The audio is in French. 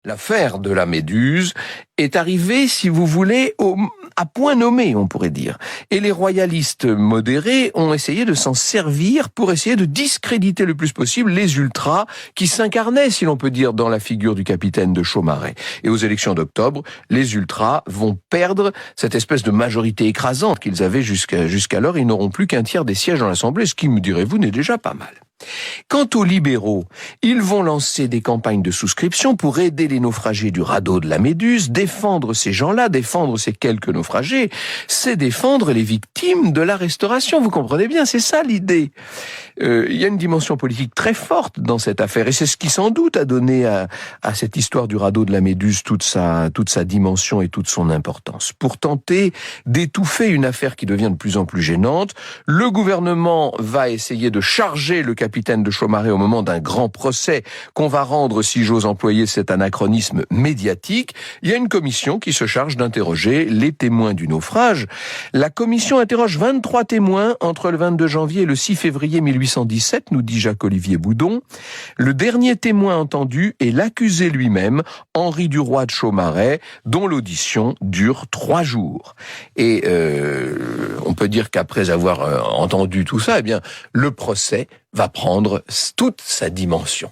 L'affaire de la Méduse est arrivée, si vous voulez, à point nommé, on pourrait dire. Et les royalistes modérés ont essayé de s'en servir pour essayer de discréditer le plus possible les ultras qui s'incarnaient, si l'on peut dire, dans la figure du capitaine de Chaumareix. Et aux élections d'octobre, les ultras vont perdre cette espèce de majorité écrasante qu'ils avaient jusqu'alors. Ils n'auront plus qu'un tiers des sièges dans l'Assemblée, ce qui, me direz-vous, n'est déjà pas mal. Quant aux libéraux, ils vont lancer des campagnes de souscription pour aider les naufragés du radeau de la Méduse. Défendre ces gens-là, défendre ces quelques naufragés, c'est défendre les victimes de la Restauration. Vous comprenez bien, c'est ça l'idée. Il y a une dimension politique très forte dans cette affaire, et c'est ce qui sans doute a donné à cette histoire du radeau de la Méduse toute sa dimension et toute son importance. Pour tenter d'étouffer une affaire qui devient de plus en plus gênante, le gouvernement va essayer de charger le capitaine de Chaumareix au moment d'un grand procès qu'on va rendre, si j'ose employer cet anachronisme, médiatique. Il y a une commission qui se charge d'interroger les témoins du naufrage. La commission interroge 23 témoins entre le 22 janvier et le 6 février 1817, nous dit Jacques-Olivier Boudon. Le dernier témoin entendu est l'accusé lui-même, Henri Duroy de Chaumareix, dont l'audition dure 3 jours. Et on peut dire qu'après avoir entendu tout ça, eh bien, le procès va prendre toute sa dimension.